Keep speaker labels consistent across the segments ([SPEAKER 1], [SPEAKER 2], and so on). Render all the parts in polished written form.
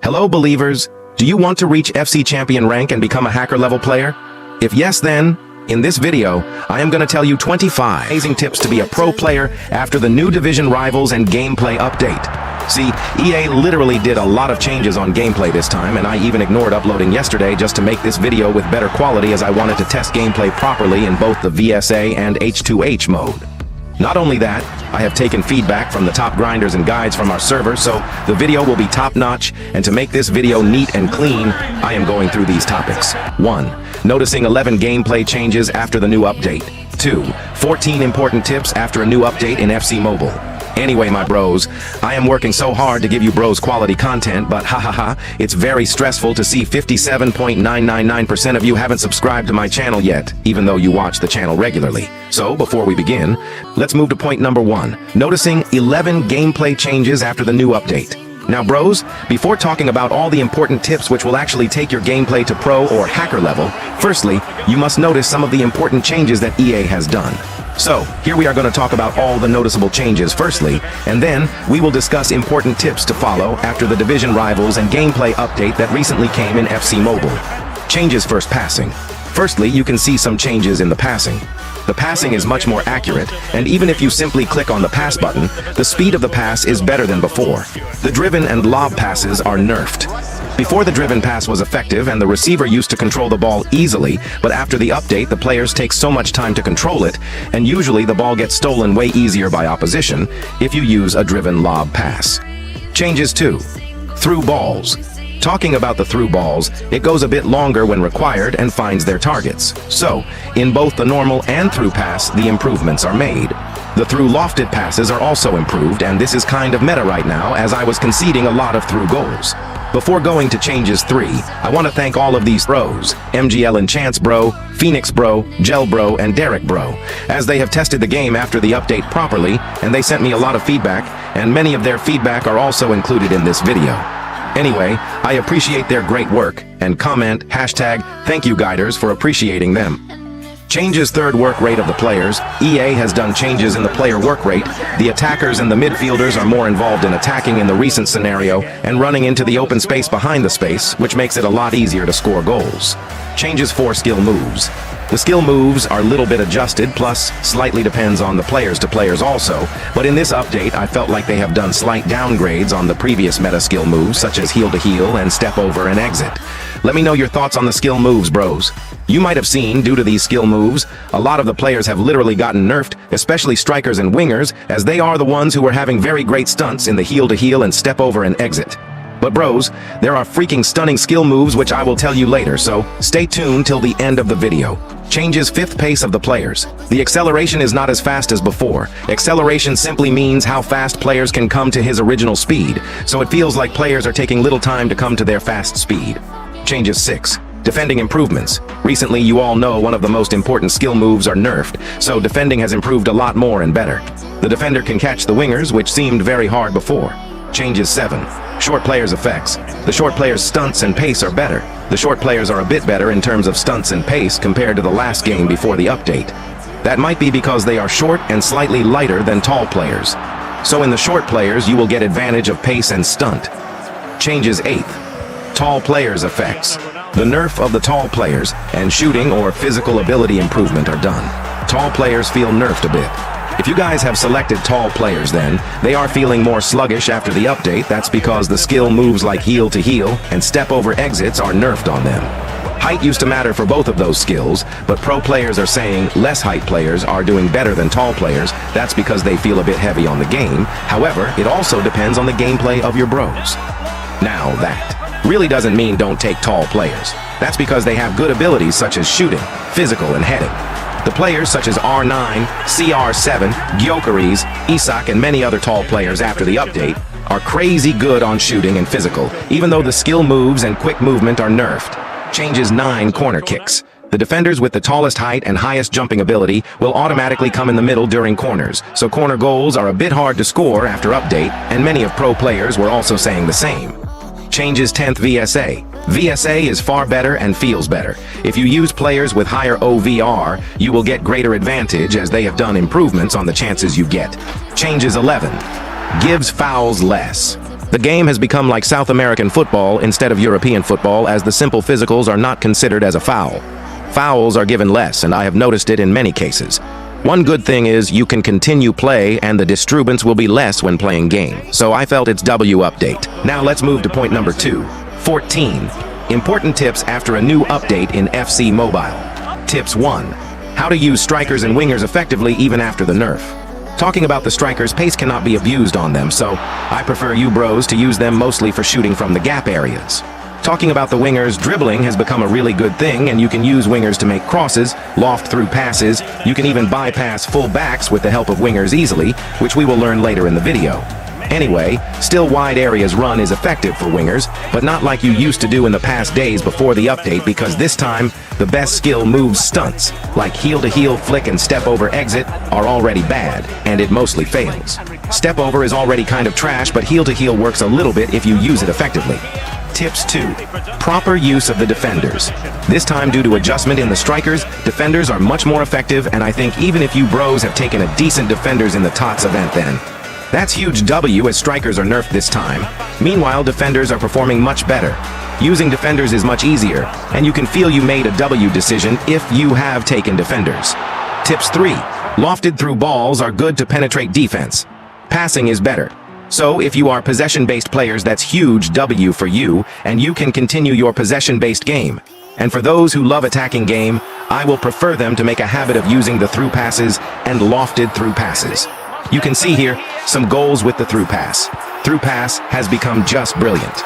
[SPEAKER 1] Hello believers, do you want to reach FC champion rank and become a hacker level player? If yes, then, in this video, I am going to tell you 25 amazing tips to be a pro player after the new division rivals and gameplay update. See, EA literally did a lot of changes on gameplay this time, and I even ignored uploading yesterday just to make this video with better quality, as I wanted to test gameplay properly in both the VSA and H2H mode. Not only that, I have taken feedback from the top grinders and guides from our server, so the video will be top-notch, and to make this video neat and clean, I am going through these topics. 1. Noticing 11 gameplay changes after the new update. 2. 14 important tips after a new update in FC Mobile. Anyway, my bros, I am working so hard to give you bros quality content, but it's very stressful to see 57.999% of you haven't subscribed to my channel yet, even though you watch the channel regularly. So, before we begin, let's move to point number 1, noticing 11 gameplay changes after the new update. Now bros, before talking about all the important tips which will actually take your gameplay to pro or hacker level, firstly, you must notice some of the important changes that EA has done. So, here we are going to talk about all the noticeable changes firstly, and then we will discuss important tips to follow after the division rivals and gameplay update that recently came in FC Mobile. Changes first, passing. Firstly, you can see some changes in the passing. The passing is much more accurate, and even if you simply click on the pass button, the speed of the pass is better than before. The driven and lob passes are nerfed. Before, the driven pass was effective and the receiver used to control the ball easily, but after the update the players take so much time to control it, and usually the ball gets stolen way easier by opposition if you use a driven lob pass. Changes 2. Through balls. Talking about the through balls, it goes a bit longer when required and finds their targets. So, in both the normal and through pass, the improvements are made. The through lofted passes are also improved, and this is kind of meta right now, as I was conceding a lot of through goals. Before going to changes 3, I want to thank all of these bros, MGL and Chance bro, Phoenix bro, Gel bro, and Derek bro, as they have tested the game after the update properly, and they sent me a lot of feedback, and many of their feedback are also included in this video. Anyway, I appreciate their great work, and comment #thank you guiders for appreciating them. Changes third work rate of the players. EA has done changes in the player work rate. The attackers and the midfielders are more involved in attacking in the recent scenario and running into the open space behind the space, which makes it a lot easier to score goals. Changes 4 skill moves. The skill moves are a little bit adjusted, plus slightly depends on the players to players also, but in this update I felt like they have done slight downgrades on the previous meta skill moves such as heel to heel and step over and exit. Let me know your thoughts on the skill moves, bros. You might have seen, due to these skill moves, a lot of the players have literally gotten nerfed, especially strikers and wingers, as they are the ones who are having very great stunts in the heel to heel and step over and exit. But bros, there are freaking stunning skill moves which I will tell you later, so stay tuned till the end of the video. Changes 5th pace of the players. The acceleration is not as fast as before. Acceleration simply means how fast players can come to his original speed, so it feels like players are taking little time to come to their fast speed. Changes 6. Defending improvements. Recently, you all know one of the most important skill moves are nerfed, so defending has improved a lot more and better. The defender can catch the wingers, which seemed very hard before. Changes 7. Short players' effects. The short players' stunts and pace are better. The short players are a bit better in terms of stunts and pace compared to the last game before the update. That might be because they are short and slightly lighter than tall players. So in the short players you will get advantage of pace and stunt. Changes 8. Tall players' effects. The nerf of the tall players and shooting or physical ability improvement are done. Tall players feel nerfed a bit. If you guys have selected tall players, then they are feeling more sluggish after the update. That's because the skill moves like heel to heel and step over exits are nerfed on them. Height used to matter for both of those skills, but pro players are saying less height players are doing better than tall players. That's because they feel a bit heavy on the game. However, it also depends on the gameplay of your bros. Now that really doesn't mean don't take tall players. That's because they have good abilities such as shooting, physical, and heading. The players such as R9, CR7, Gyökeres, Isak, and many other tall players after the update are crazy good on shooting and physical, even though the skill moves and quick movement are nerfed. Changes 9 corner kicks. The defenders with the tallest height and highest jumping ability will automatically come in the middle during corners, so corner goals are a bit hard to score after update, and many of pro players were also saying the same. Changes 10th VSA. VSA is far better and feels better. If you use players with higher OVR, you will get greater advantage as they have done improvements on the chances you get. Changes 11. Gives fouls less. The game has become like South American football instead of European football, as the simple physicals are not considered as a foul. Fouls are given less, and I have noticed it in many cases. One good thing is you can continue play and the disturbance will be less when playing game. So I felt it's W update. Now let's move to point number 2. 14. Important tips after a new update in FC Mobile. Tips 1. How to use strikers and wingers effectively even after the nerf. Talking about the strikers, pace cannot be abused on them, so I prefer you bros to use them mostly for shooting from the gap areas. Talking about the wingers, dribbling has become a really good thing, and you can use wingers to make crosses, loft through passes. You can even bypass full backs with the help of wingers easily, which we will learn later in the video. Anyway, still wide areas run is effective for wingers, but not like you used to do in the past days before the update, because this time, the best skill moves stunts, like heel-to-heel flick and step-over exit, are already bad, and it mostly fails. Step-over is already kind of trash, but heel-to-heel works a little bit if you use it effectively. Tips 2. Proper use of the defenders. This time, due to adjustment in the strikers, defenders are much more effective, and I think even if you bros have taken a decent defenders in the TOTS event then, that's huge W, as strikers are nerfed this time. Meanwhile, defenders are performing much better. Using defenders is much easier, and you can feel you made a W decision if you have taken defenders. Tips 3. Lofted through balls are good to penetrate defense. Passing is better. So if you are possession-based players, that's huge W for you, and you can continue your possession-based game. And for those who love attacking game, I will prefer them to make a habit of using the through passes and lofted through passes. You can see here some goals with the through pass. Through pass has become just brilliant.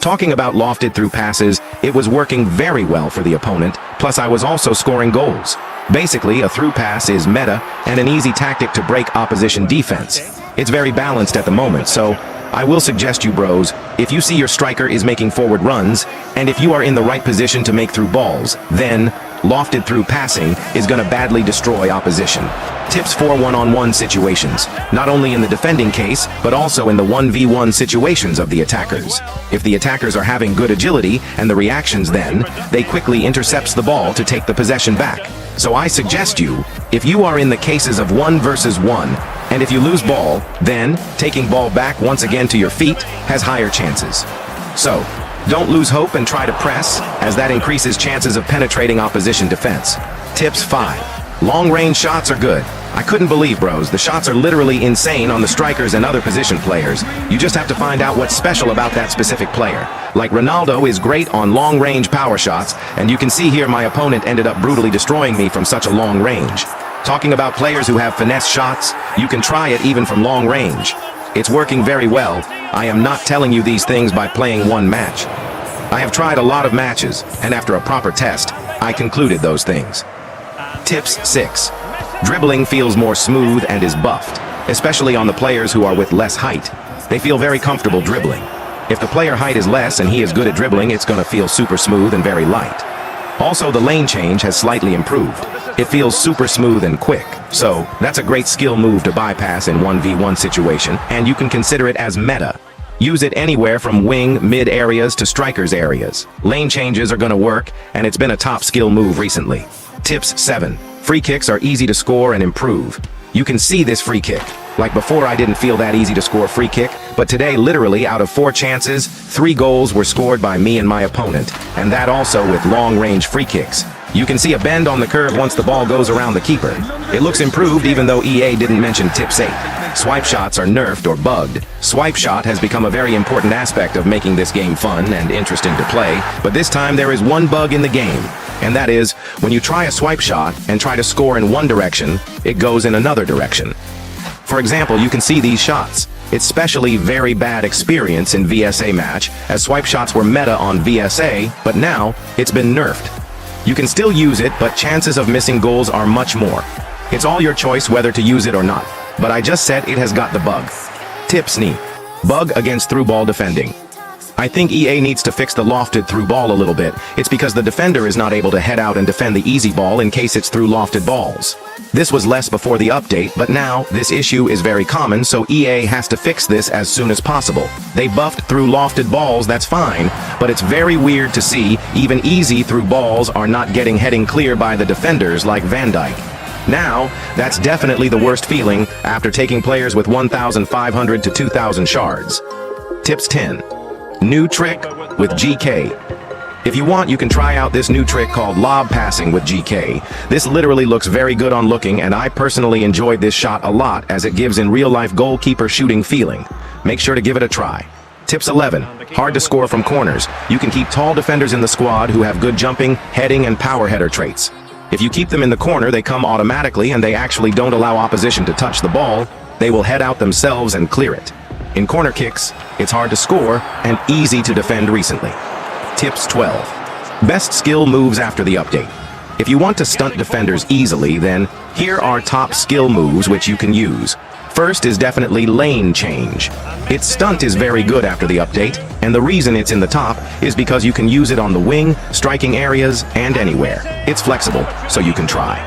[SPEAKER 1] Talking about lofted through passes, it was working very well for the opponent, plus I was also scoring goals. Basically, a through pass is meta and an easy tactic to break opposition defense. It's very balanced at the moment, so I will suggest you bros, if you see your striker is making forward runs, and if you are in the right position to make through balls, then lofted through passing is going to badly destroy opposition. Tips for one-on-one situations, not only in the defending case, but also in the 1v1 situations of the attackers. If the attackers are having good agility and the reactions, then they quickly intercepts the ball to take the possession back. So I suggest you, if you are in the cases of 1 versus 1, and if you lose ball, then taking ball back once again to your feet has higher chances. So, don't lose hope and try to press, as that increases chances of penetrating opposition defense. Tips 5. Long-range shots are good. I couldn't believe, bros, the shots are literally insane on the strikers and other position players. You just have to find out what's special about that specific player. Like Ronaldo is great on long-range power shots, and you can see here my opponent ended up brutally destroying me from such a long range. Talking about players who have finesse shots, you can try it even from long range. It's working very well. I am not telling you these things by playing one match. I have tried a lot of matches, and after a proper test, I concluded those things. Tips 6. Dribbling feels more smooth and is buffed, especially on the players who are with less height. They feel very comfortable dribbling. If the player height is less and he is good at dribbling, it's going to feel super smooth and very light. Also, the lane change has slightly improved. It feels super smooth and quick. So, that's a great skill move to bypass in 1v1 situation, and you can consider it as meta. Use it anywhere from wing, mid areas to strikers areas. Lane changes are going to work, and it's been a top skill move recently. Tips 7. Free kicks are easy to score and improve. You can see this free kick. Like before, I didn't feel that easy to score free kick, but today, literally, out of 4 chances, 3 goals were scored by me and my opponent, and that also with long-range free kicks. You can see a bend on the curve once the ball goes around the keeper. It looks improved even though EA didn't mention tips 8. Swipe shots are nerfed or bugged. Swipe shot has become a very important aspect of making this game fun and interesting to play, but this time there is one bug in the game, and that is, when you try a swipe shot and try to score in one direction, it goes in another direction. For example, you can see these shots. It's especially very bad experience in VSA match, as swipe shots were meta on VSA, but now it's been nerfed. You can still use it, but chances of missing goals are much more. It's all your choice whether to use it or not, but I just said it has got the bug. Tips Ni. Bug against through ball defending. I think EA needs to fix the lofted through ball a little bit. It's because the defender is not able to head out and defend the easy ball in case it's through lofted balls. This was less before the update, but now this issue is very common, so EA has to fix this as soon as possible. They buffed through lofted balls, that's fine, but it's very weird to see even easy through balls are not getting heading clear by the defenders like Van Dijk. Now, that's definitely the worst feeling after taking players with 1,500 to 2,000 shards. Tips 10. New trick with GK. If you want, you can try out this new trick called lob passing with GK. This literally looks very good on looking, and I personally enjoyed this shot a lot as it gives in real-life goalkeeper shooting feeling. Make sure to give it a try. Tips 11. Hard to score from corners. You can keep tall defenders in the squad who have good jumping, heading, and power header traits. If you keep them in the corner, they come automatically and they actually don't allow opposition to touch the ball. They will head out themselves and clear it. In corner kicks, it's hard to score and easy to defend recently. Tips 12. Best skill moves after the update. If you want to stunt defenders easily, then here are top skill moves which you can use. First is definitely lane change. Its stunt is very good after the update, and the reason it's in the top is because you can use it on the wing, striking areas, and anywhere. It's flexible, so you can try.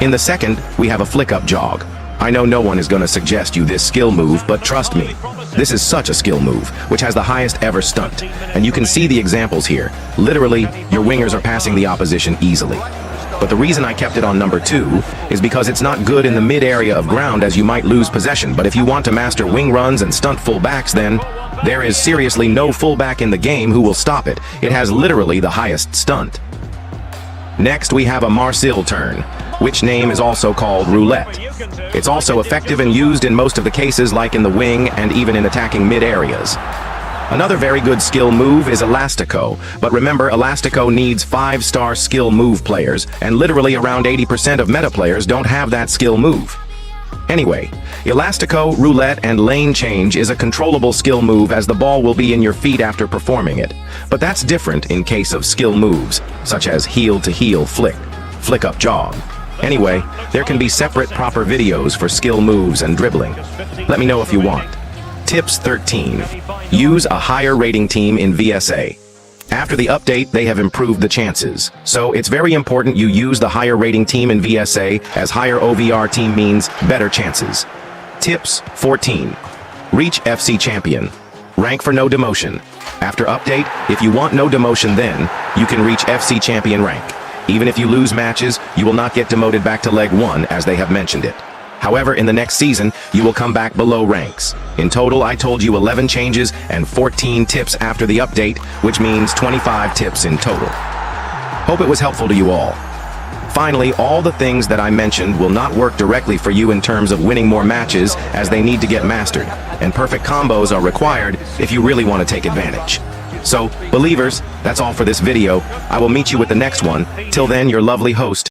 [SPEAKER 1] In the second, we have a flick-up jog. I know no one is going to suggest you this skill move, but trust me, this is such a skill move, which has the highest ever stunt. And you can see the examples here. Literally, your wingers are passing the opposition easily. But the reason I kept it on number 2 is because it's not good in the mid area of ground as you might lose possession. But if you want to master wing runs and stunt fullbacks, then there is seriously no fullback in the game who will stop it. It has literally the highest stunt. Next, we have a Marcel turn, which name is also called roulette. It's also effective and used in most of the cases, like in the wing and even in attacking mid areas. Another very good skill move is Elastico, but remember, Elastico needs 5-star skill move players, and literally around 80% of meta players don't have that skill move. Anyway, Elastico, roulette, and lane change is a controllable skill move as the ball will be in your feet after performing it. But that's different in case of skill moves, such as heel-to-heel flick, flick-up jog. Anyway, there can be separate proper videos for skill moves and dribbling. Let me know if you want. Tips 13. Use a higher rating team in VSA. After the update, they have improved the chances. So it's very important you use the higher rating team in VSA, as higher OVR team means better chances. Tips 14. Reach FC Champion. Rank for no demotion. After update, if you want no demotion, then you can reach FC Champion rank. Even if you lose matches, you will not get demoted back to Leg 1 as they have mentioned it. However, in the next season, you will come back below ranks. In total, I told you 11 changes and 14 tips after the update, which means 25 tips in total. Hope it was helpful to you all. Finally, all the things that I mentioned will not work directly for you in terms of winning more matches, as they need to get mastered, and perfect combos are required if you really want to take advantage. So, believers, that's all for this video. I will meet you with the next one. Till then, your lovely host,